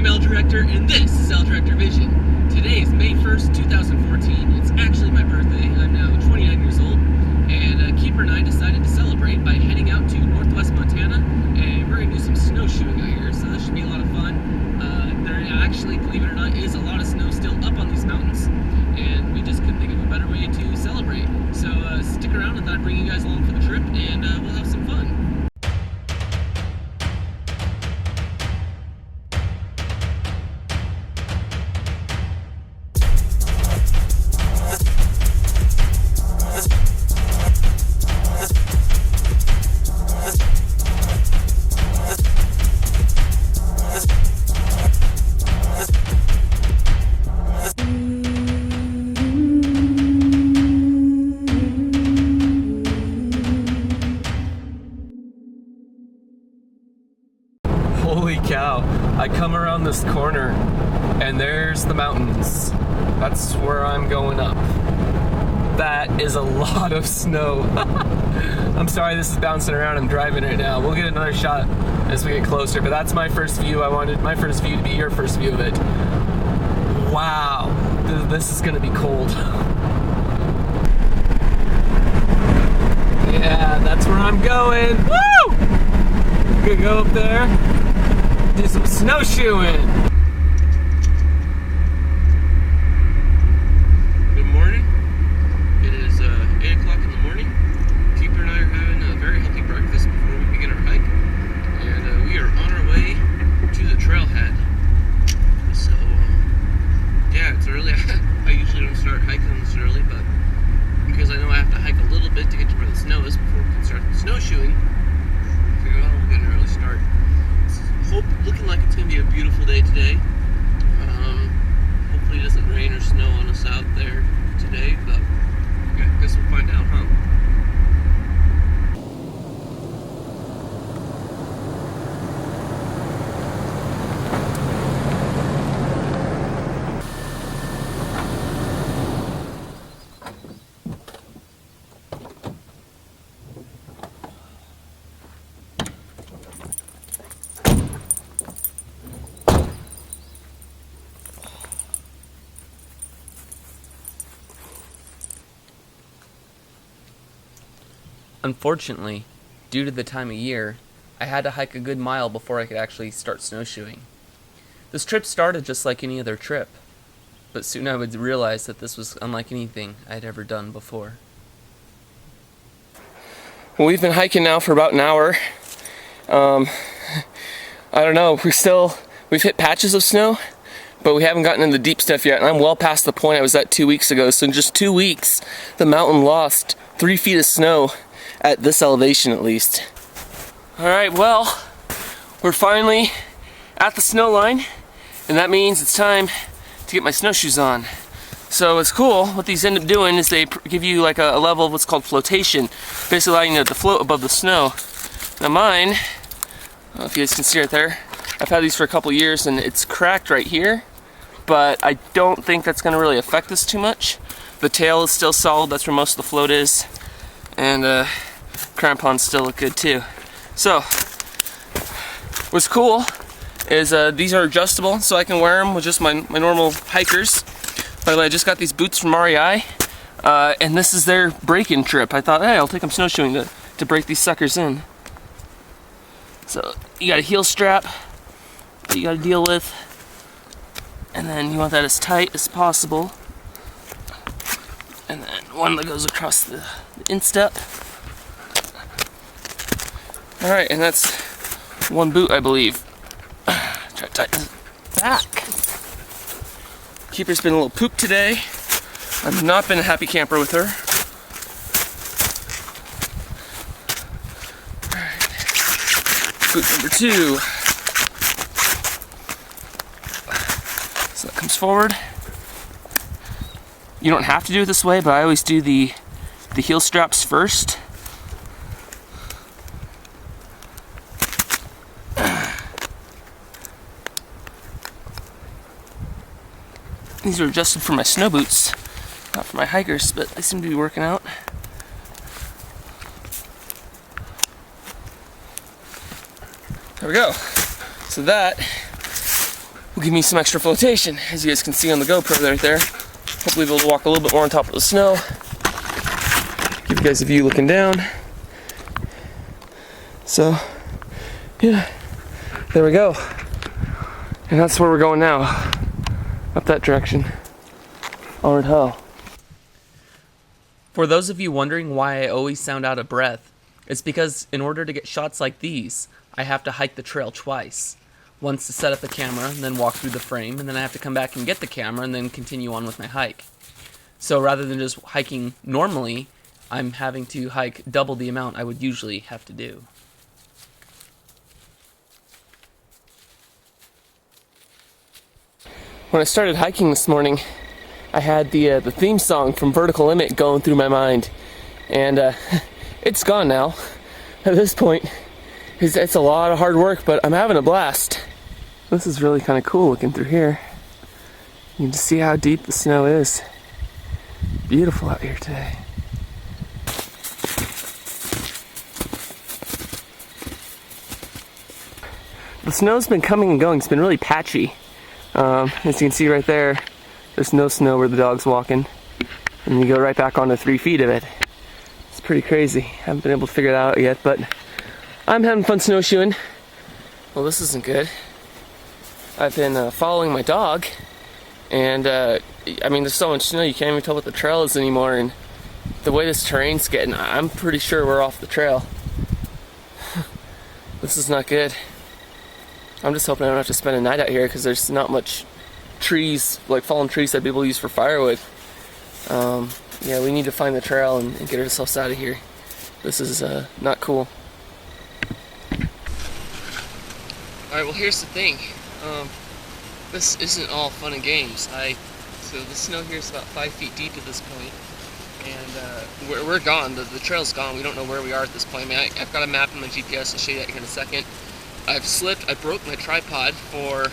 I'm L Director, and this is L Director Vision. Today is May 1st, 2014. It's actually my birthday. I'm now 29 years old, and Keyper and I decided to celebrate by heading out to northwest Montana, and we're going to do some snowshoeing out here, so this should be a lot of fun. There actually, believe it or not, is a lot of snow still up on these mountains, and we just couldn't think of a better way to celebrate. So stick around, and I'll bring you guys along for the trip, and we'll have some fun. Holy cow, I come around this corner and there's the mountains. That's where I'm going up. That is a lot of snow. I'm sorry this is bouncing around, I'm driving right now. We'll get another shot as we get closer, but that's my first view. I wanted my first view to be your first view of it. Wow, this is gonna be cold. Yeah, that's where I'm going. Woo! I'm gonna go up there, do some snowshoeing. Good morning. It is 8 o'clock in the morning. Keyper and I are having a very healthy breakfast before we begin our hike. And we are on our way to the trailhead. So, yeah, it's early. I usually don't start hiking this early, but because I know I have to hike a little bit to get to where the snow is before we can start the snowshoeing, I figured, well, we'll get an early start. Looking like it's going to be a beautiful day today. Hopefully it doesn't rain or snow on us out there today, but I guess we'll find out, huh? Unfortunately, due to the time of year, I had to hike a good mile before I could actually start snowshoeing. This trip started just like any other trip, but soon I would realize that this was unlike anything I'd ever done before. Well, we've been hiking now for about an hour. I don't know, we've hit patches of snow, but we haven't gotten into the deep stuff yet, and I'm well past the point I was at 2 weeks ago. So in just 2 weeks, the mountain lost 3 feet of snow at this elevation at least. Alright, well, we're finally at the snow line, and that means it's time to get my snowshoes on. So it's cool, what these end up doing is they give you like a level of what's called flotation, basically allowing you to float above the snow. Now mine, I don't know if you guys can see right there, I've had these for a couple years and it's cracked right here, but I don't think that's going to really affect us too much. The tail is still solid, that's where most of the float is, and crampons still look good too. So, what's cool is these are adjustable, so I can wear them with just my normal hikers. By the way, I just got these boots from REI, and this is their break-in trip. I thought, hey, I'll take them snowshoeing to break these suckers in. So, you got a heel strap that you got to deal with, and then you want that as tight as possible. And then one that goes across the instep. Alright, and that's one boot, I believe. Try to tighten it back. Keyper's been a little pooped today. I've not been a happy camper with her. Alright. Boot number 2. So that comes forward. You don't have to do it this way, but I always do the heel straps first. These are adjusted for my snow boots, not for my hikers, but they seem to be working out. There we go. So that will give me some extra flotation, as you guys can see on the GoPro right there. Hopefully be able to walk a little bit more on top of the snow. Give you guys a view looking down. So, yeah, there we go. And that's where we're going now. Up that direction. Onward ho. For those of you wondering why I always sound out of breath, it's because in order to get shots like these, I have to hike the trail twice. Once to set up the camera, and then walk through the frame, and then I have to come back and get the camera, and then continue on with my hike. So rather than just hiking normally, I'm having to hike double the amount I would usually have to do. When I started hiking this morning, I had the theme song from Vertical Limit going through my mind, and it's gone now. At this point, it's a lot of hard work, but I'm having a blast. This is really kind of cool looking through here. You can just see how deep the snow is. Beautiful out here today. The snow's been coming and going. It's been really patchy. As you can see right there, there's no snow where the dog's walking, and you go right back onto 3 feet of it. It's pretty crazy. Haven't been able to figure that out yet, but I'm having fun snowshoeing. Well, this isn't good. I've been following my dog, and I mean, there's so much snow you can't even tell what the trail is anymore, and the way this terrain's getting, I'm pretty sure we're off the trail. This is not good. I'm just hoping I don't have to spend a night out here, because there's not much trees, like fallen trees that people use for firewood. Yeah, we need to find the trail and get ourselves out of here. This is not cool. Alright, well, here's the thing. This isn't all fun and games. So the snow here is about 5 feet deep at this point, and we're gone. The trail's gone. We don't know where we are at this point. I mean, I've got a map in my GPS. I'll show you that here in a second. I've slipped. I broke my tripod for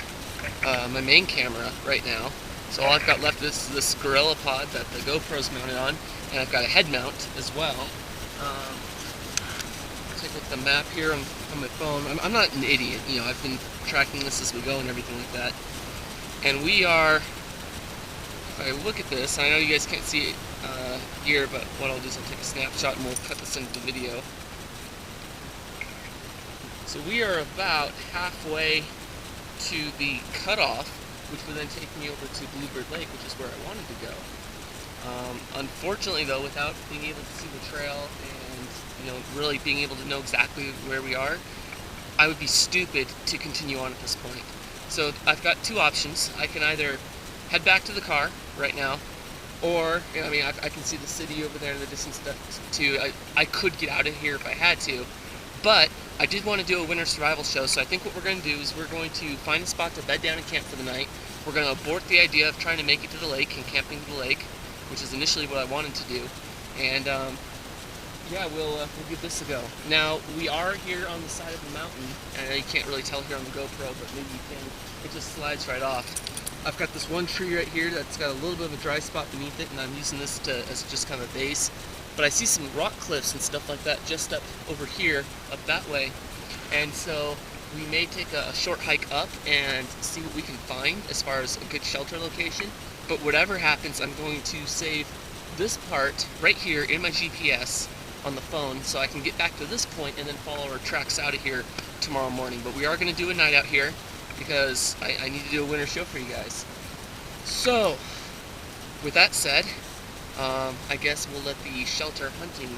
my main camera right now. So all I've got left is this Gorilla Pod that the GoPro's mounted on, and I've got a head mount as well. Take a look at the map here on my phone. I'm not an idiot, you know. I've been tracking this as we go and everything like that. And we are, if I look at this, I know you guys can't see it here, but what I'll do is I'll take a snapshot and we'll cut this into the video. So we are about halfway to the cutoff, which would then take me over to Bluebird Lake, which is where I wanted to go. Unfortunately, though, without being able to see the trail and, you know, really being able to know exactly where we are, I would be stupid to continue on at this point. So I've got two options. I can either head back to the car right now, or, you know, I mean, I can see the city over there in the distance too. I could get out of here if I had to, but I did want to do a winter survival show, so I think what we're going to do is we're going to find a spot to bed down and camp for the night. We're going to abort the idea of trying to make it to the lake and camping to the lake, which is initially what I wanted to do. And yeah, we'll give this a go. Now, we are here on the side of the mountain, and I know you can't really tell here on the GoPro, but maybe you can. It just slides right off. I've got this one tree right here that's got a little bit of a dry spot beneath it, and I'm using this as just kind of a base. But I see some rock cliffs and stuff like that just up over here, up that way. And so we may take a short hike up and see what we can find as far as a good shelter location. But whatever happens, I'm going to save this part right here in my GPS on the phone so I can get back to this point and then follow our tracks out of here tomorrow morning. But we are going to do a night out here because I need to do a winter show for you guys. So, with that said, I guess we'll let the shelter hunting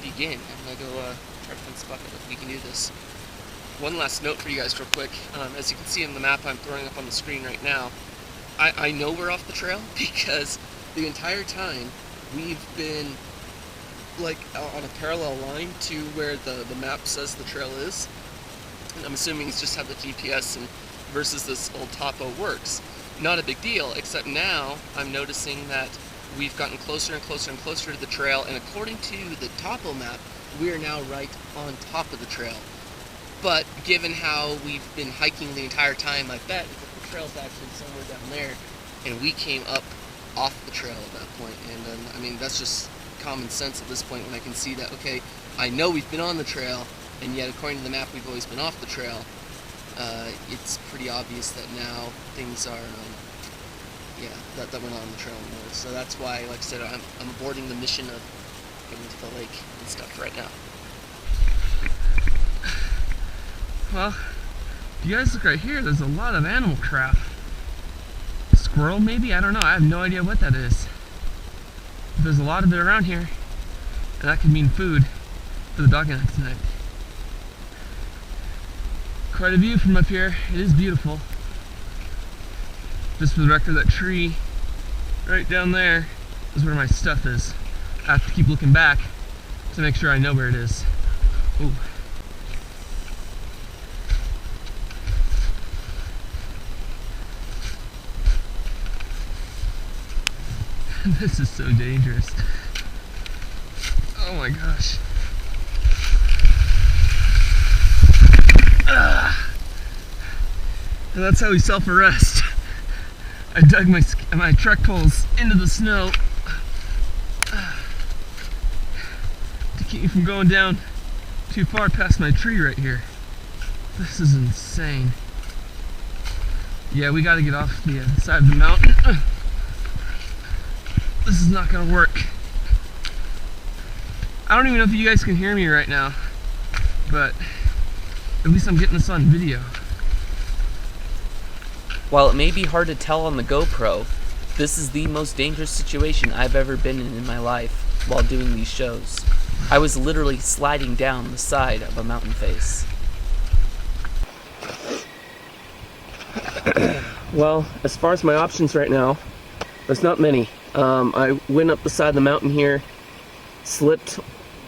begin. I'm gonna go try to find a spot that we can do this. One last note for you guys real quick. As you can see in the map I'm throwing up on the screen right now, I know we're off the trail because the entire time we've been like on a parallel line to where the map says the trail is. And I'm assuming it's just how the GPS and versus this old topo works. Not a big deal, except now I'm noticing that we've gotten closer and closer and closer to the trail, and according to the topo map, we are now right on top of the trail. But given how we've been hiking the entire time, I bet that the trail's actually somewhere down there, and we came up off the trail at that point. And I mean, that's just common sense at this point when I can see that, okay, I know we've been on the trail, and yet according to the map we've always been off the trail. it's pretty obvious that now things are, that we're not on the trail anymore. So that's why, like I said, I'm aborting the mission of getting to the lake and stuff right now. Well, if you guys look right here, there's a lot of animal crap. Squirrel maybe? I don't know. I have no idea what that is. But there's a lot of it around here, and that could mean food for the dog and I tonight. Quite a view from up here. It is beautiful. Just for the record, that tree right down there is where my stuff is. I have to keep looking back to make sure I know where it is. Ooh. This is so dangerous. Oh my gosh. And that's how we self-arrest. I dug my truck poles into the snow to keep me from going down too far past my tree right here. This is insane. Yeah, we gotta get off the side of the mountain. This is not gonna work. I don't even know if you guys can hear me right now, but at least I'm getting this on video. While it may be hard to tell on the GoPro, this is the most dangerous situation I've ever been in my life while doing these shows. I was literally sliding down the side of a mountain face. Well, as far as my options right now, there's not many. I went up the side of the mountain here, slipped,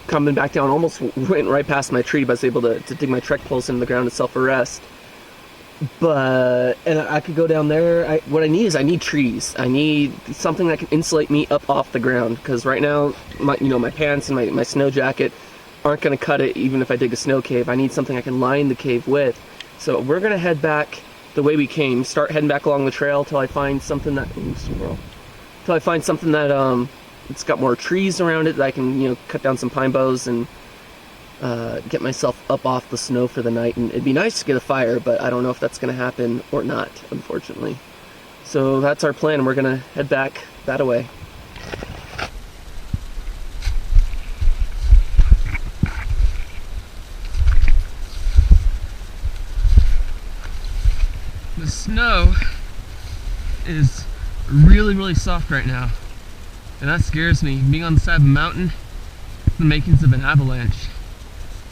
coming back down, almost went right past my tree, but I was able to dig my trek poles into the ground to self-arrest. And I could go down there. What I need is trees. I need something that can insulate me up off the ground, because right now, my pants and my snow jacket aren't going to cut it even if I dig a snow cave. I need something I can line the cave with. So we're going to head back the way we came, start heading back along the trail till I find something that, it's got more trees around it that I can, cut down some pine boughs and get myself up off the snow for the night. And it'd be nice to get a fire, but I don't know if that's going to happen or not, unfortunately. So that's our plan. We're going to head back that way. The snow is really, really soft right now, and that scares me. Being on the side of a mountain, the makings of an avalanche.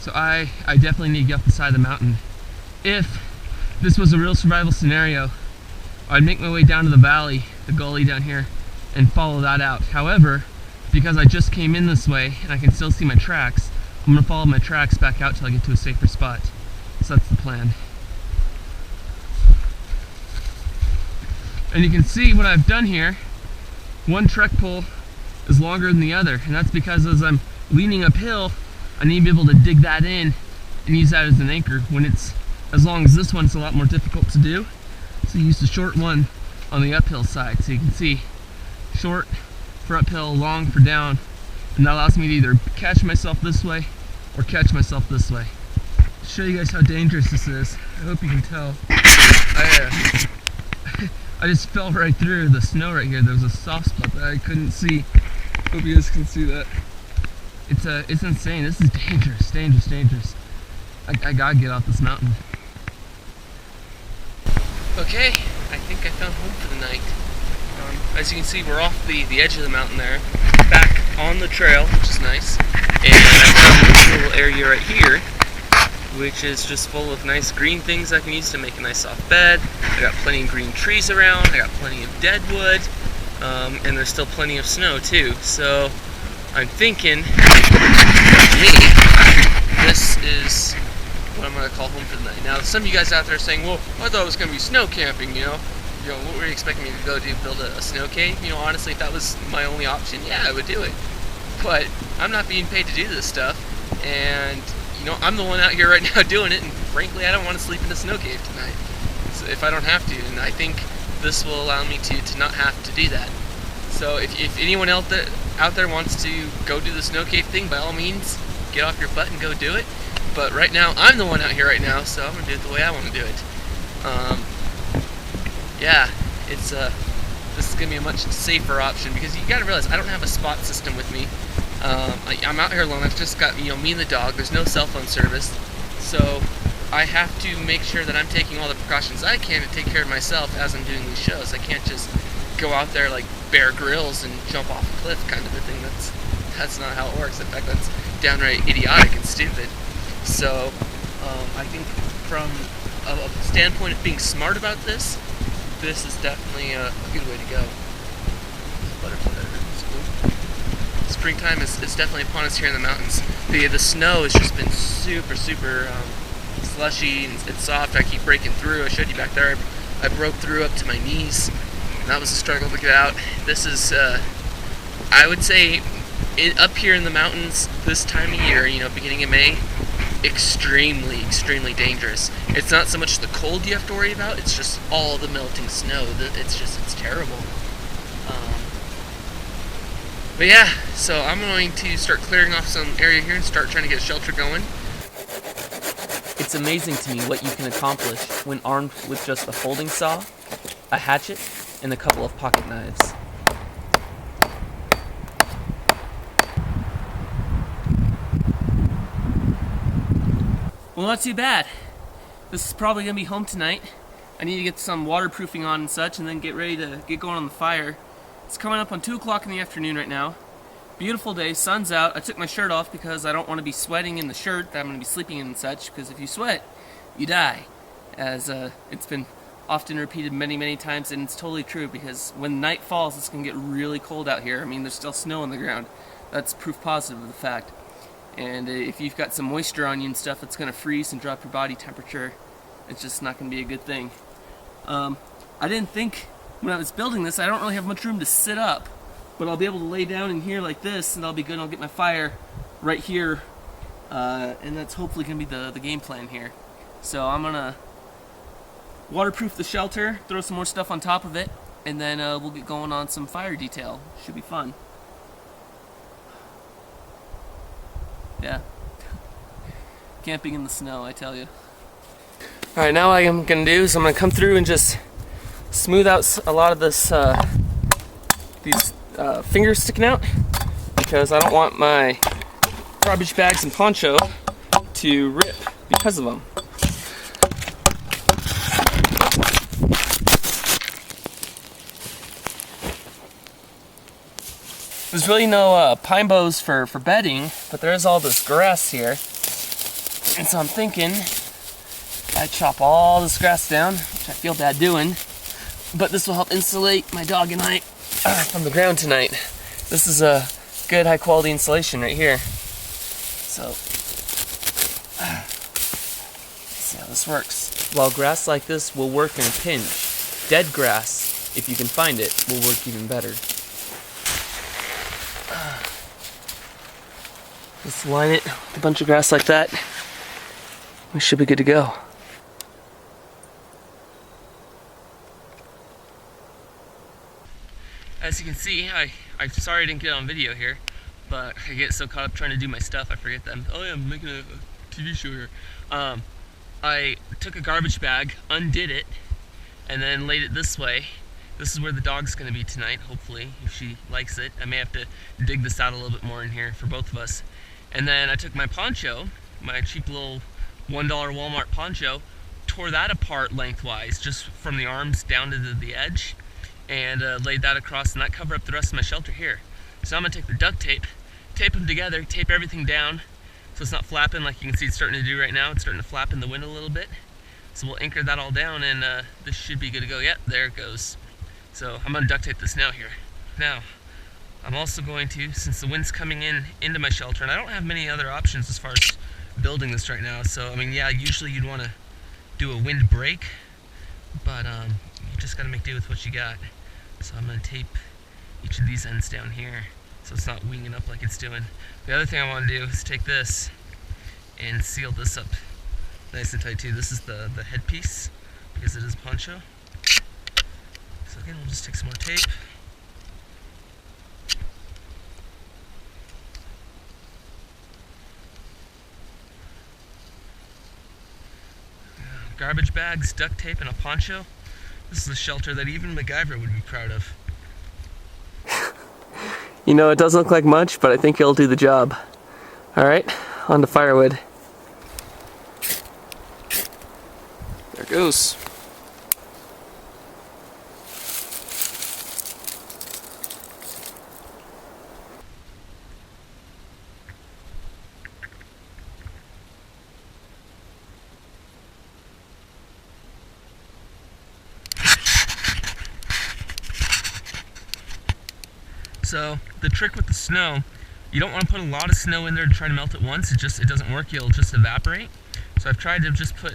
So I definitely need to get off the side of the mountain. If this was a real survival scenario, I'd make my way down to the valley, the gully down here, and follow that out. However, because I just came in this way and I can still see my tracks, I'm gonna follow my tracks back out till I get to a safer spot. So that's the plan. And you can see what I've done here. One trek pole is longer than the other, and that's because as I'm leaning uphill, I need to be able to dig that in and use that as an anchor. When it's as long as this one, it's a lot more difficult to do. So use the short one on the uphill side. So you can see short for uphill, long for down, and that allows me to either catch myself this way or catch myself this way. To show you guys how dangerous this is, I hope you can tell. I just fell right through the snow right here. There was a soft spot that I couldn't see. Hope you guys can see that. It's insane. This is dangerous, dangerous, dangerous. I gotta get off this mountain. Okay, I think I found home for the night. As you can see, we're off the edge of the mountain there, back on the trail, which is nice. And I found this little area right here, which is just full of nice green things I can use to make a nice soft bed. I got plenty of green trees around, I got plenty of dead wood, and there's still plenty of snow too. So I'm thinking, this is what I'm going to call home for the night. Now, some of you guys out there are saying, well, I thought it was going to be snow camping, what were you expecting me to go do, build a snow cave? Honestly, if that was my only option, yeah, I would do it. But I'm not being paid to do this stuff, and I'm the one out here right now doing it, and frankly, I don't want to sleep in a snow cave tonight, so if I don't have to, and I think this will allow me to not have to do that. So if anyone out there wants to go do the snow cave thing, by all means, get off your butt and go do it. But right now, I'm the one out here right now, so I'm gonna do it the way I want to do it. Yeah, it's this is gonna be a much safer option because you gotta realize I don't have a spot system with me. I'm out here alone. I've just got me and the dog. There's no cell phone service, so I have to make sure that I'm taking all the precautions I can to take care of myself as I'm doing these shows. I can't just go out there like Bear Grylls and jump off a cliff kind of a thing. That's not how it works. In fact, that's downright idiotic and stupid. So I think from a standpoint of being smart about this is definitely a good way to go. Butterfly there, it's cool. Springtime is definitely upon us here in the mountains. The snow has just been super slushy and it's soft. I keep breaking through. I showed you back there. I broke through up to my knees. And that was a struggle to get out. This is, I would say, up here in the mountains this time of year, beginning of May, extremely dangerous. It's not so much the cold you have to worry about, it's just all the melting snow. It's terrible. But yeah, so I'm going to start clearing off some area here and start trying to get a shelter going. It's amazing to me what you can accomplish when armed with just a folding saw, a hatchet, and a couple of pocket knives. Well, not too bad. This is probably gonna be home tonight. I need to get some waterproofing on and such and then get ready to get going on the fire. It's coming up on 2 o'clock in the afternoon right now. Beautiful day, sun's out. I took my shirt off because I don't want to be sweating in the shirt that I'm going to be sleeping in and such, because if you sweat, you die. As it's been often repeated many times, and it's totally true, because when night falls, it's going to get really cold out here. I mean, there's still snow on the ground. That's proof positive of the fact. And if you've got some moisture on you and stuff, it's going to freeze and drop your body temperature. It's just not going to be a good thing. I didn't think when I was building this, I don't really have much room to sit up, but I'll be able to lay down in here like this, and I'll be good. I'll get my fire right here, and that's hopefully going to be the game plan here. So I'm going to waterproof the shelter, throw some more stuff on top of it, and then we'll get going on some fire detail. Should be fun. Yeah. Camping in the snow, I tell you. Alright, now what I'm going to do is I'm going to come through and just smooth out a lot of this, these fingers sticking out, because I don't want my garbage bags and poncho to rip because of them. There's really no pine boughs for bedding, but there is all this grass here. And so I'm thinking I chop all this grass down, which I feel bad doing, but this will help insulate my dog and I from the ground tonight. This is a good high quality insulation right here. So, let's see how this works. While grass like this will work in a pinch, dead grass, if you can find it, will work even better. Let's line it with a bunch of grass like that. We should be good to go. As you can see, I'm sorry I didn't get it on video here, but I get so caught up trying to do my stuff, I forget that I'm making a TV show here. I took a garbage bag, undid it, and then laid it this way. This is where the dog's going to be tonight, hopefully, if she likes it. I may have to dig this out a little bit more in here for both of us. And then I took my poncho, my cheap little $1 Walmart poncho, tore that apart lengthwise, just from the arms down to the edge, and laid that across, and that covered up the rest of my shelter here. So I'm going to take the duct tape, tape them together, tape everything down so it's not flapping like you can see it's starting to do right now. It's starting to flap in the wind a little bit. So we'll anchor that all down, and this should be good to go. Yep, there it goes. So I'm going to duct tape this now here. Now, I'm also going to, since the wind's coming into my shelter, and I don't have many other options as far as building this right now. So, I mean, yeah, usually you'd want to do a wind break, but you just got to make do with what you got. So I'm going to tape each of these ends down here so it's not winging up like it's doing. The other thing I want to do is take this and seal this up nice and tight too. This is the headpiece, because it is poncho. So again, we'll just take some more tape. garbage bags, duct tape, and a poncho. This is a shelter that even MacGyver would be proud of. You know, it doesn't look like much, but I think it'll do the job. Alright, on to firewood. There it goes. So the trick with the snow, you don't want to put a lot of snow in there to try to melt it once. It doesn't work. It'll just evaporate. So I've tried to just put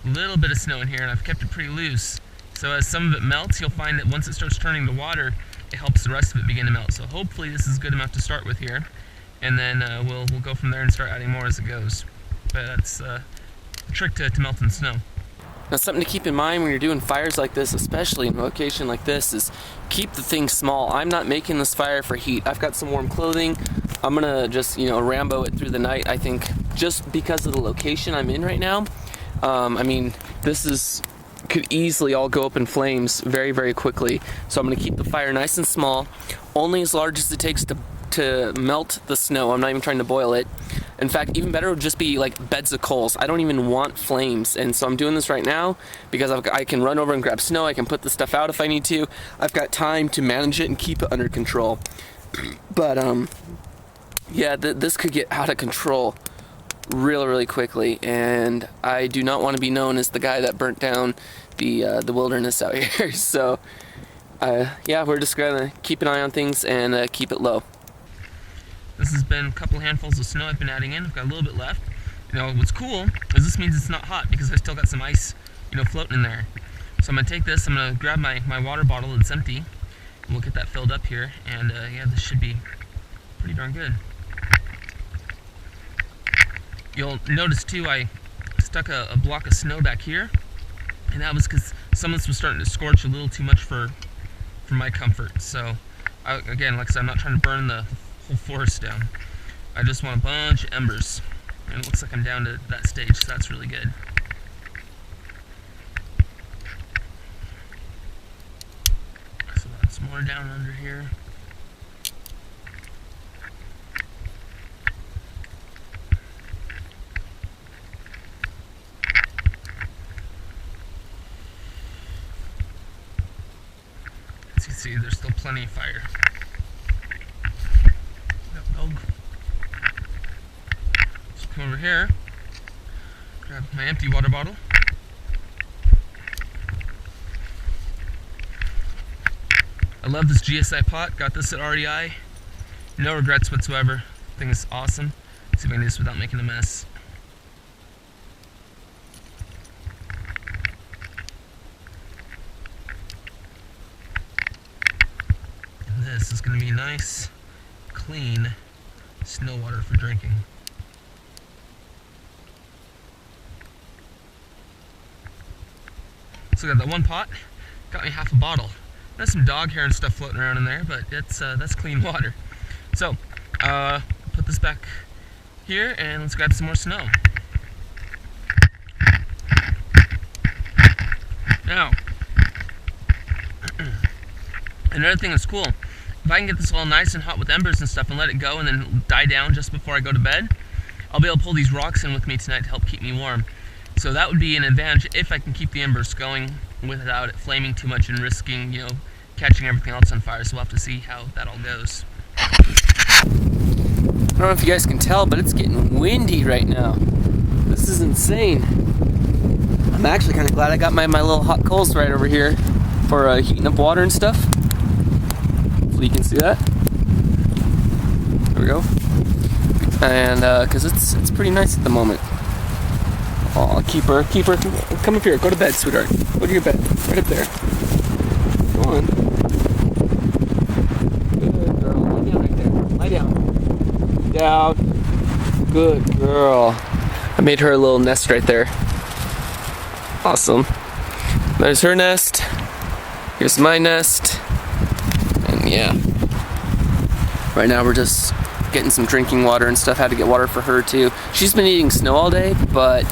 a little bit of snow in here, and I've kept it pretty loose. So as some of it melts, you'll find that once it starts turning to water, it helps the rest of it begin to melt. So hopefully this is good enough to start with here, and then we'll go from there and start adding more as it goes. But that's the trick to melting snow. Now, something to keep in mind when you're doing fires like this, especially in a location like this, is keep the thing small. I'm not making this fire for heat. I've got some warm clothing. I'm gonna just, Rambo it through the night, I think, just because of the location I'm in right now. I mean, could easily all go up in flames very, very quickly. So I'm gonna keep the fire nice and small, only as large as it takes to melt the snow. I'm not even trying to boil it. In fact, even better would just be like beds of coals. I don't even want flames, and so I'm doing this right now because I can run over and grab snow. I can put the stuff out if I need to. I've got time to manage it and keep it under control. But yeah, this could get out of control really, really quickly, and I do not want to be known as the guy that burnt down the wilderness out here. So yeah, we're just gonna keep an eye on things and keep it low. This has been a couple handfuls of snow I've been adding in. I've got a little bit left. What's cool is this means it's not hot because I still got some ice, floating in there. So I'm gonna take this, I'm gonna grab my water bottle that's empty, and we'll get that filled up here, and yeah, this should be pretty darn good. You'll notice too, I stuck a block of snow back here, and that was because some of this was starting to scorch a little too much for my comfort. So again, like I said, I'm not trying to burn the whole forest down. I just want a bunch of embers, and it looks like I'm down to that stage, so that's really good. So that's more down under here. As you can see, there's still plenty of fire. So come over here, grab my empty water bottle. I love this GSI pot, got this at REI. No regrets whatsoever. Thing is awesome. Let's see if I can do this without making a mess. And this is going to be nice, clean snow water for drinking. So I got that one pot, got me half a bottle. There's some dog hair and stuff floating around in there, but that's clean water. So put this back here and let's grab some more snow. Now, another thing that's cool, if I can get this all nice and hot with embers and stuff and let it go and then die down just before I go to bed, I'll be able to pull these rocks in with me tonight to help keep me warm. So that would be an advantage if I can keep the embers going without it flaming too much and risking, catching everything else on fire. So we'll have to see how that all goes. I don't know if you guys can tell, but it's getting windy right now. This is insane. I'm actually kind of glad I got my little hot coals right over here for heating up water and stuff. Hopefully you can see that. There we go. And because it's pretty nice at the moment. Aw, Keyper, come up here. Go to bed, sweetheart. Go to your bed. Right up there. Go on. Good girl. Lie down right there. Lie down. Down. Good girl. I made her a little nest right there. Awesome. There's her nest. Here's my nest. And yeah. Right now we're just getting some drinking water and stuff. Had to get water for her too. She's been eating snow all day, but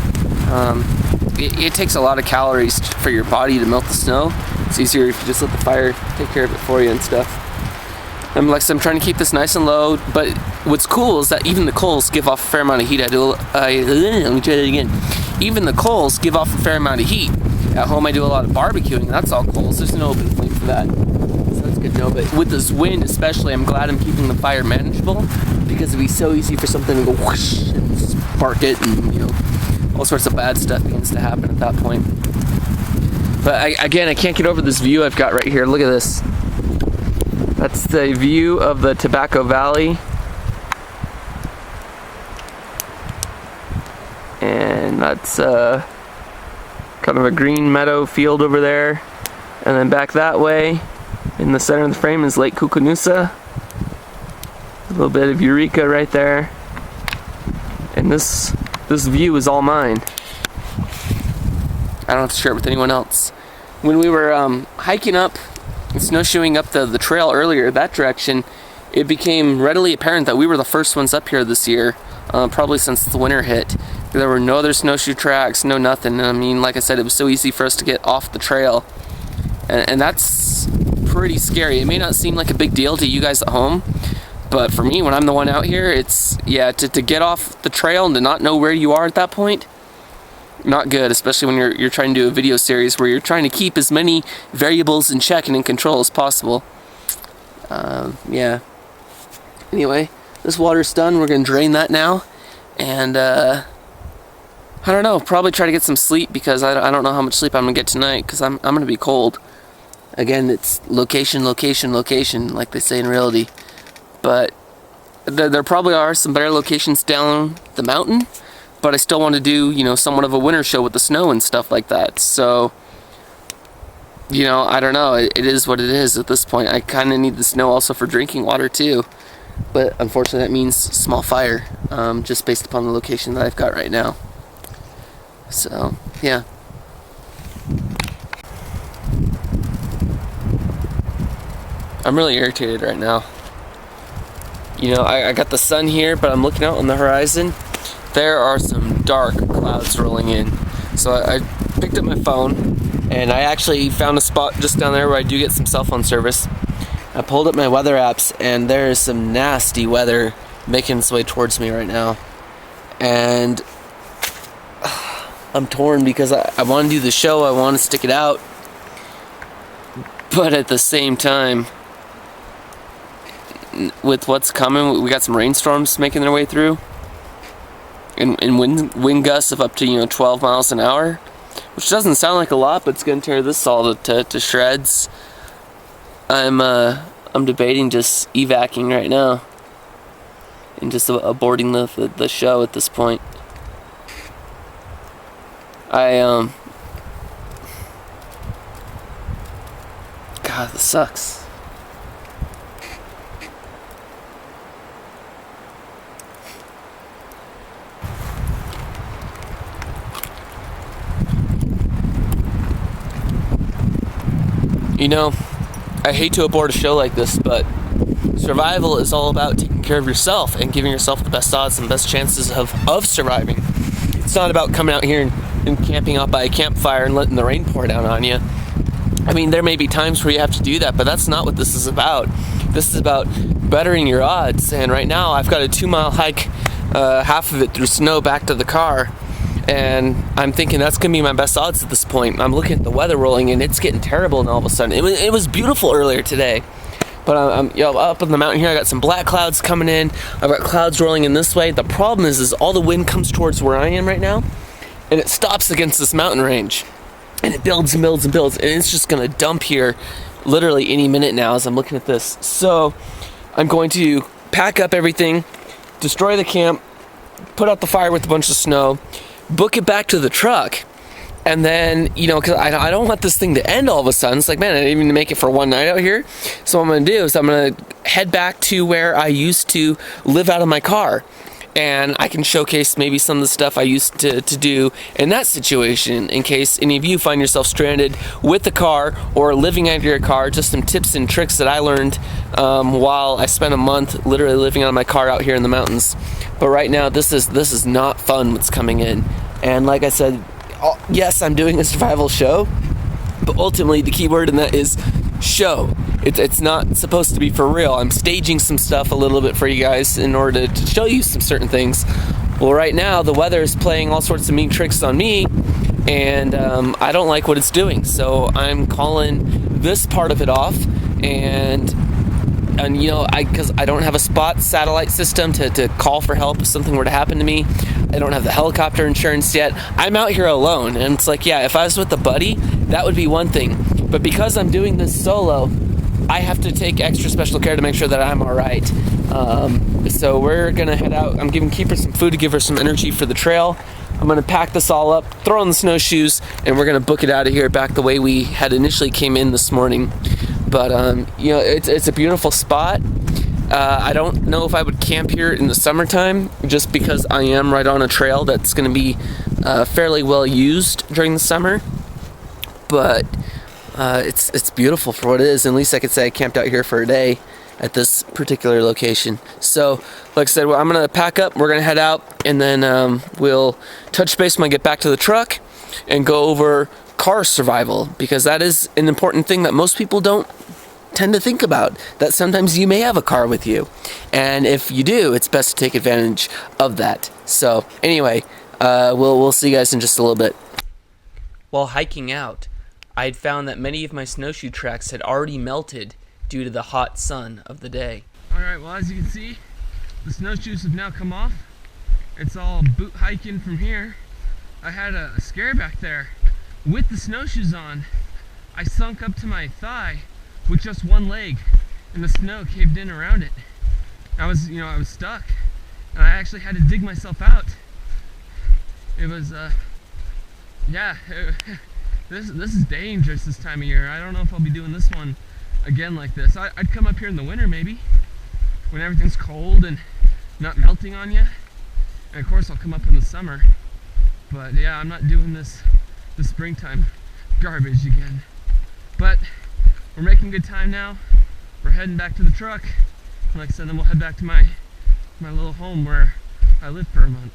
it takes a lot of calories for your body to melt the snow. It's easier if you just let the fire take care of it for you and stuff. I'm trying to keep this nice and low, but what's cool is that even the coals give off a fair amount of heat. Let me try that again. Even the coals give off a fair amount of heat. At home I do a lot of barbecuing, and that's all coals. There's no open flame for that. So that's good to know. But with this wind especially, I'm glad I'm keeping the fire manageable, because it'd be so easy for something to go whoosh and spark it, and all sorts of bad stuff begins to happen at that point. But I can't get over this view I've got right here. Look at this. That's the view of the Tobacco Valley. And that's kind of a green meadow field over there. And then back that way, in the center of the frame, is Lake Kukunusa. A little bit of Eureka right there. And this view is all mine. I don't have to share it with anyone else. When we were hiking up, snowshoeing up the trail earlier that direction, it became readily apparent that we were the first ones up here this year, probably since the winter hit. There were no other snowshoe tracks, no nothing. I mean, like I said, it was so easy for us to get off the trail, and that's pretty scary. It may not seem like a big deal to you guys at home, but for me, when I'm the one out here, it's, to get off the trail and to not know where you are at that point, not good, especially when you're trying to do a video series where you're trying to keep as many variables in check and in control as possible. Anyway, this water's done. We're gonna drain that now, and I don't know, probably try to get some sleep, because I don't know how much sleep I'm gonna get tonight, because I'm gonna be cold. Again, it's location, location, location, like they say in realty. But there probably are some better locations down the mountain, but I still want to do, somewhat of a winter show with the snow and stuff like that. So, I don't know. It is what it is at this point. I kind of need the snow also for drinking water too. But unfortunately that means small fire, just based upon the location that I've got right now. So, yeah. I'm really irritated right now. I got the sun here, but I'm looking out on the horizon. There are some dark clouds rolling in. So I picked up my phone, and I actually found a spot just down there where I do get some cell phone service. I pulled up my weather apps, and there is some nasty weather making its way towards me right now. And I'm torn, because I want to do the show, I want to stick it out. But at the same time, with what's coming, we got some rainstorms making their way through. And wind gusts of up to 12 miles an hour, which doesn't sound like a lot, but it's gonna tear this all to shreds. I'm debating just evacing right now and just aborting the show at this point. God, this sucks. I hate to abort a show like this, but survival is all about taking care of yourself and giving yourself the best odds and best chances of surviving. It's not about coming out here and camping out by a campfire and letting the rain pour down on you. I mean, there may be times where you have to do that, but that's not what this is about. This is about bettering your odds, and right now I've got a 2-mile hike, half of it through snow back to the car. And I'm thinking that's going to be my best odds at this point. I'm looking at the weather rolling in. It's getting terrible, and all of a sudden. It was beautiful earlier today. But I'm up on the mountain here. I got some black clouds coming in. I've got clouds rolling in this way. The problem is all the wind comes towards where I am right now, and it stops against this mountain range. And it builds and builds and builds. And it's just going to dump here literally any minute now as I'm looking at this. So I'm going to pack up everything, destroy the camp, put out the fire with a bunch of snow, book it back to the truck, and then, because I don't want this thing to end all of a sudden. It's like, man, I didn't even make it for one night out here. So what I'm going to do is I'm going to head back to where I used to live out of my car, and I can showcase maybe some of the stuff I used to do in that situation, in case any of you find yourself stranded with the car or living out of your car. Just some tips and tricks that I learned while I spent a month literally living out of my car out here in the mountains. But right now, this is not fun what's coming in. And like I said, yes, I'm doing a survival show, but ultimately the key word in that is show. It's not supposed to be for real. I'm staging some stuff a little bit for you guys in order to show you some certain things. Well, right now the weather is playing all sorts of mean tricks on me, and I don't like what it's doing. So I'm calling this part of it off, and you know, because I don't have a spot satellite system to call for help if something were to happen to me. I don't have the helicopter insurance yet. I'm out here alone, and it's like, yeah, if I was with a buddy, that would be one thing. But because I'm doing this solo, I have to take extra special care to make sure that I'm all right. So we're gonna head out. I'm giving Keyper some food to give her some energy for the trail. I'm gonna pack this all up, throw on the snowshoes, and we're gonna book it out of here back the way we had initially came in this morning. But you know, it's a beautiful spot. I don't know if I would camp here in the summertime, just because I am right on a trail that's going to be fairly well used during the summer. But it's beautiful for what it is. And at least I could say I camped out here for a day at this particular location. So, like I said, well, I'm going to pack up, we're going to head out, and then we'll touch base when I get back to the truck and go over car survival, because that is an important thing that most people don't tend to think about, that sometimes you may have a car with you, and if you do, it's best to take advantage of that. So anyway, we'll see you guys in just a little bit. While hiking out, I had found that many of my snowshoe tracks had already melted due to the hot sun of the day. Alright, well, as you can see, the snowshoes have now come off. It's all boot hiking from here. I had a scare back there. With the snowshoes on, I sunk up to my thigh with just one leg, and the snow caved in around it. I was stuck, and I actually had to dig myself out. It was, this is dangerous this time of year. I don't know if I'll be doing this one again like this. I'd come up here in the winter maybe, when everything's cold and not melting on you. And of course I'll come up in the summer. But yeah, I'm not doing this the springtime garbage again. But we're making good time now. We're heading back to the truck. And like I said, then we'll head back to my little home where I lived for a month.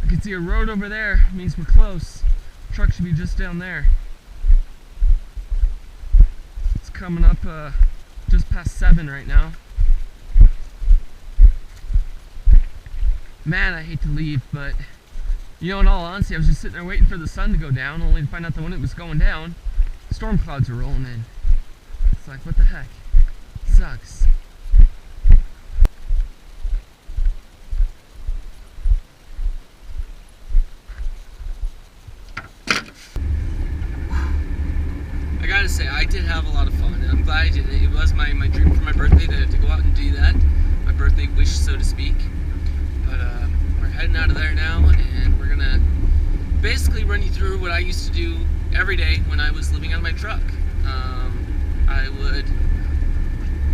I can see a road over there. It means we're close. The truck should be just down there. It's coming up just past 7 right now. Man, I hate to leave, but you know, in all honesty, I was just sitting there waiting for the sun to go down, only to find out that when it was going down, storm clouds were rolling in. It's like, what the heck? It sucks. I gotta say, I did have a lot of fun, and I'm glad I did it. It was my dream for my birthday to go out and do that. My birthday wish, so to speak. But we're heading out of there now, and we're gonna basically run you through what I used to do every day when I was living out of my truck. I would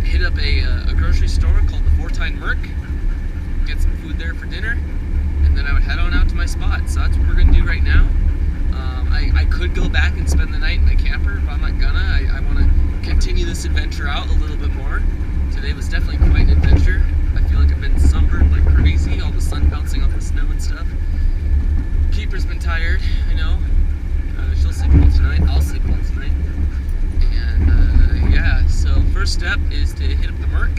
hit up a grocery store called the 4-Time Merc, get some food there for dinner, and then I would head on out to my spot. So that's what we're gonna do right now. I could go back and spend the night in my camper, but I'm not gonna. I want to continue this adventure out a little bit more. Today was definitely quite an adventure. I feel like I've been sunburned like crazy, all the sun bouncing off the snow and stuff. Keyper's been tired, I know. She'll sleep well tonight, I'll sleep well tonight. And yeah, so first step is to hit up the Merc,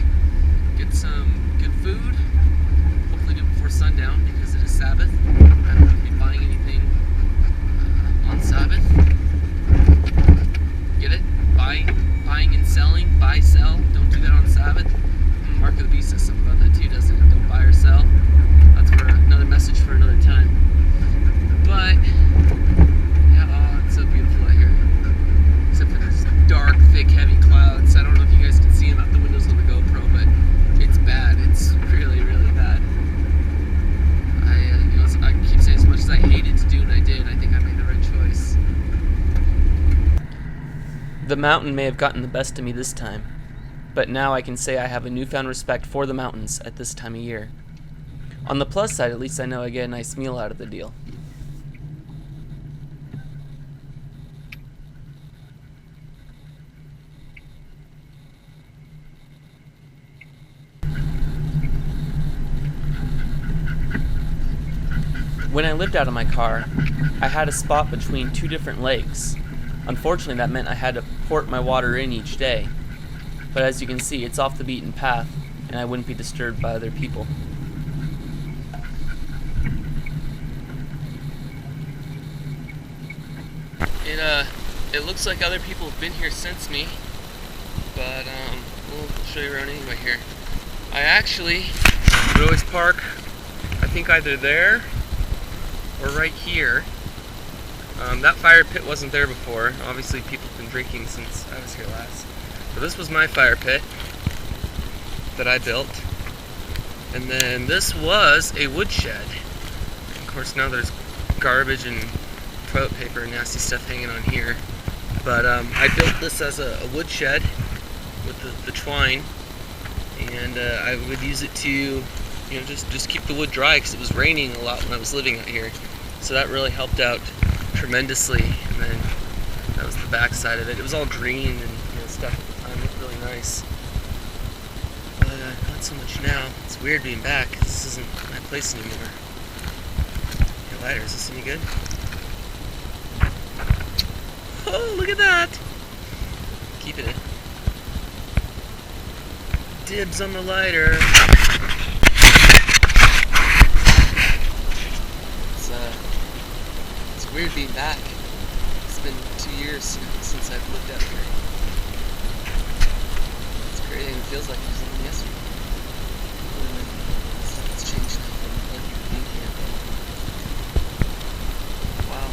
get some good food, hopefully do it before sundown because it is Sabbath. I don't want to be buying anything on Sabbath. Get it? Buying and selling, buy, sell, don't do that on Sabbath. Mark of the Beast says something about that too, doesn't it? Don't buy or sell. That's for another message for another time. But yeah, oh, it's so beautiful out here. Except for these dark, thick, heavy clouds. I don't know if you guys can see them out the windows of the GoPro, but it's bad. It's really, really bad. I keep saying as much as I hated to do, and I did. I think I made the right choice. The mountain may have gotten the best of me this time, but now I can say I have a newfound respect for the mountains at this time of year. On the plus side, at least I know I get a nice meal out of the deal. When I lived out of my car, I had a spot between two different lakes. Unfortunately, that meant I had to port my water in each day. But as you can see, it's off the beaten path, and I wouldn't be disturbed by other people. It looks like other people have been here since me, but we'll show you around anyway here. I actually would always park, I think either there or right here. That fire pit wasn't there before. Obviously people have been drinking since I was here last. So this was my fire pit that I built. And then this was a woodshed. Of course now there's garbage and toilet paper and nasty stuff hanging on here. But I built this as a woodshed with the twine. And I would use it to, just keep the wood dry because it was raining a lot when I was living out here. So that really helped out tremendously. And then that was the back side of it. It was all green and stuff at the time. It looked really nice. But not so much now. It's weird being back. This isn't my place anymore. Your lighter, is this any good? Oh, look at that! Keep it. Dibs on the lighter. It's weird being back. It's been 2 years since I've lived out here. It's crazy, and it feels like it was only yesterday. It's changed now from other people being here, but wow.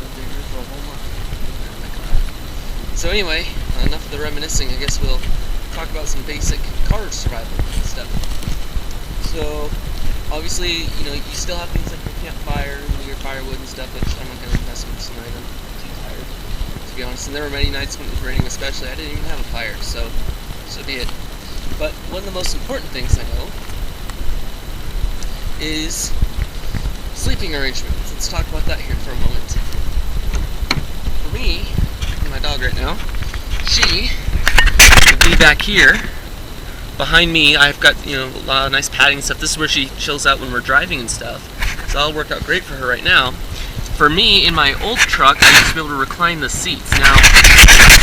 I've been here for a whole month. Oh my God. So anyway, enough of the reminiscing. I guess we'll talk about some basic car survival stuff. So obviously, you still have things like your campfire and your firewood and stuff, which I'm not going to mess with tonight. I'm too tired, to be honest. And there were many nights when it was raining especially, I didn't even have a fire, so be it. But one of the most important things I know is sleeping arrangements. Let's talk about that here for a moment. For me, my dog right now, she will be back here. Behind me, I've got, a lot of nice padding and stuff. This is where she chills out when we're driving and stuff. So that'll work out great for her right now. For me, in my old truck, I used to be able to recline the seats. Now,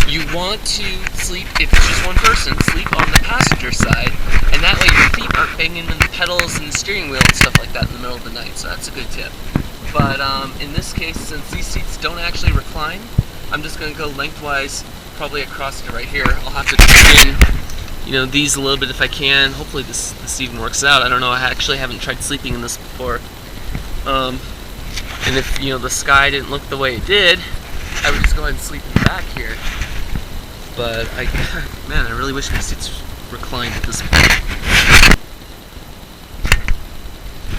you want to sleep, if it's just one person, sleep on the passenger side. And that way your feet aren't banging in the pedals and the steering wheel and stuff like that in the middle of the night. So that's a good tip. But in this case, since these seats don't actually recline, I'm just going to go lengthwise, probably across it right here. I'll have to tune in these a little bit if I can. Hopefully this even works out. I don't know, I actually haven't tried sleeping in this before. And if, the sky didn't look the way it did, I would just go ahead and sleep in the back here. But I really wish my seats reclined at this point.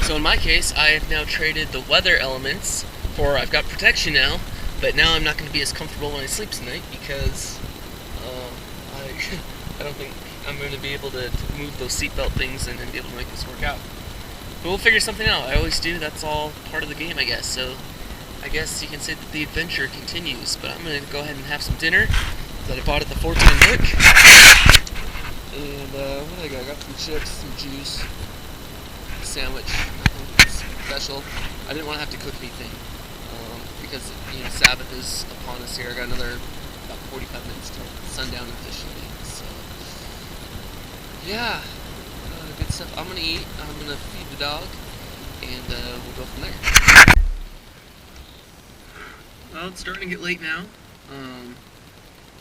So in my case, I have now traded the weather elements for, I've got protection now, but now I'm not going to be as comfortable when I sleep tonight because I don't think I'm going to be able to move those seatbelt things and be able to make this work out. But we'll figure something out. I always do. That's all part of the game, I guess. So I guess you can say that the adventure continues. But I'm going to go ahead and have some dinner that I bought at the 410 Nook. And what I got some chips, some juice, a sandwich, nothing special. I didn't want to have to cook anything because Sabbath is upon us here. I got another about 45 minutes till sundown officially. So yeah, good stuff. I'm gonna eat. I'm gonna feed the dog, and we'll go from there. Well, it's starting to get late now,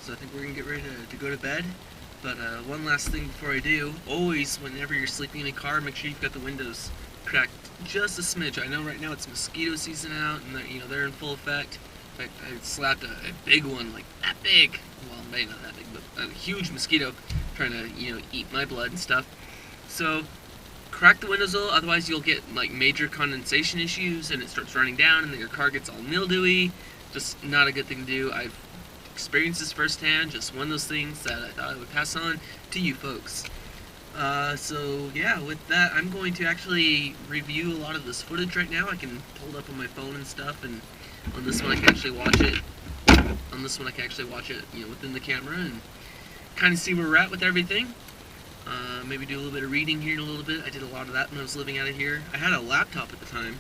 so I think we're gonna get ready to go to bed. But one last thing before I do: always, whenever you're sleeping in a car, make sure you've got the windows cracked just a smidge. I know right now it's mosquito season out, and they're in full effect. I slapped a big one, like that big. Well, maybe not that big, but a huge mosquito trying to, eat my blood and stuff. So, crack the windows a little, otherwise you'll get like major condensation issues and it starts running down and then your car gets all mildewy. Just not a good thing to do. I've experienced this firsthand, just one of those things that I thought I would pass on to you folks. So yeah, with that, I'm going to actually review a lot of this footage right now. I can pull it up on my phone and stuff, and on this one I can actually watch it. On this one I can actually watch it, within the camera and kind of see where we're at with everything. maybe do a little bit of reading here in a little bit. I did a lot of that when I was living out of here. I had a laptop at the time,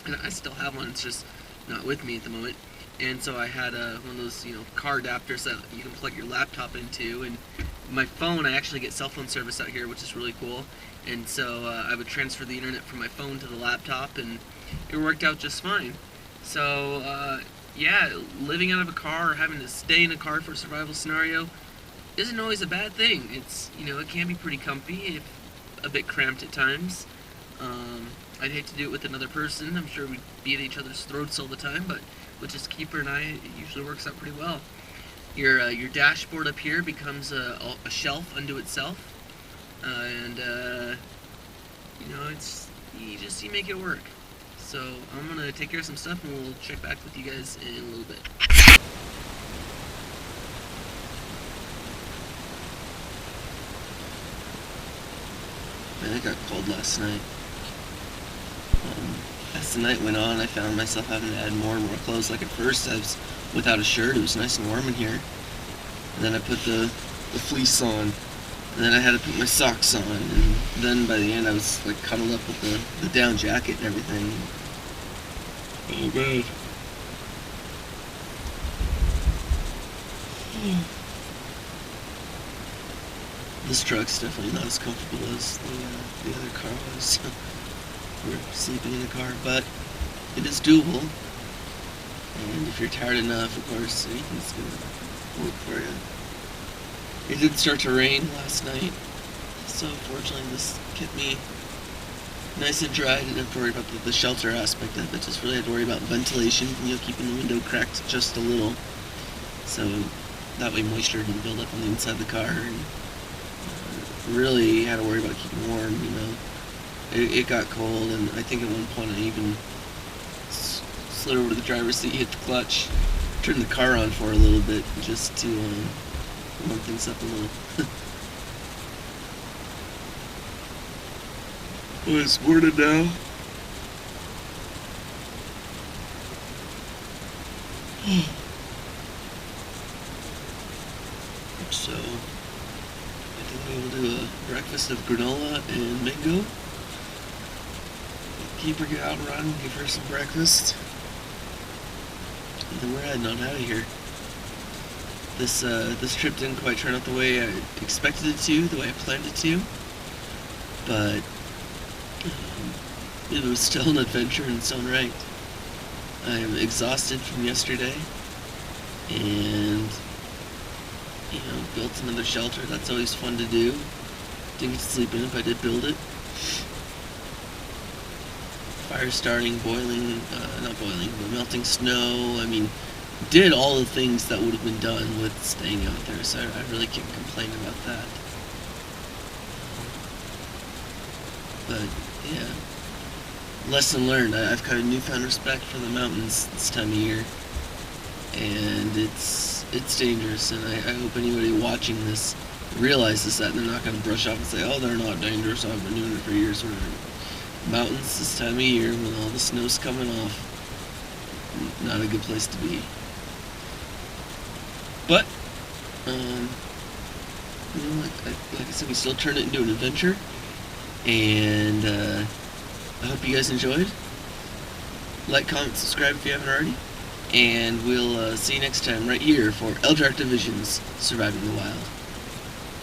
and I still have one. It's just not with me at the moment. And so I had one of those, car adapters that you can plug your laptop into. And my phone, I actually get cell phone service out here, which is really cool. And so I would transfer the internet from my phone to the laptop, and it worked out just fine. So yeah, living out of a car or having to stay in a car for a survival scenario isn't always a bad thing. It's, it can be pretty comfy, if a bit cramped at times. I'd hate to do it with another person. I'm sure we'd be at each other's throats all the time, but with just Keyper and I, it usually works out pretty well. Your dashboard up here becomes a shelf unto itself, and you make it work. So I'm gonna take care of some stuff, and we'll check back with you guys in a little bit. Man, it got cold last night. As the night went on, I found myself having to add more and more clothes. Like at first, I was without a shirt. It was nice and warm in here. And then I put the fleece on. And then I had to put my socks on. And then by the end, I was like cuddled up with the down jacket and everything. Oh, man. This truck's definitely not as comfortable as the other car was. We're sleeping in the car, but it is doable. And if you're tired enough, of course, anything's gonna work for you. It did start to rain last night, so fortunately this kept me nice and dry. I didn't have to worry about the shelter aspect of it. Just really had to worry about ventilation, keeping the window cracked just a little, so that way moisture didn't build up on the inside of the car. And really had to worry about keeping warm. It got cold, and I think at one point I even slid over to the driver's seat, hit the clutch, turned the car on for a little bit just to warm things up a little. Well, it's morning now. So I think we'll do a breakfast of granola and mango. Keep her get out and run, give her some breakfast, and then we're heading on out of here. This trip didn't quite turn out the way I expected it to, the way I planned it to, but it was still an adventure in its own right. I am exhausted from yesterday, and built another shelter. That's always fun to do. Didn't get to sleep in it, but I did build it. Fire starting, boiling, not boiling, but melting snow. I mean, did all the things that would have been done with staying out there, so I really can't complain about that. But, yeah. Lesson learned. I've got a newfound respect for the mountains this time of year. And it's dangerous, and I hope anybody watching this realizes that, and they're not going to brush off and say, oh, they're not dangerous, I've been doing it for years, or whatever. Mountains this time of year when all the snow's coming off, not a good place to be. But like I said, we still turned it into an adventure, and I hope you guys enjoyed. Like, comment, subscribe if you haven't already, and we'll see you next time right here for Eldrak Division's Surviving the Wild.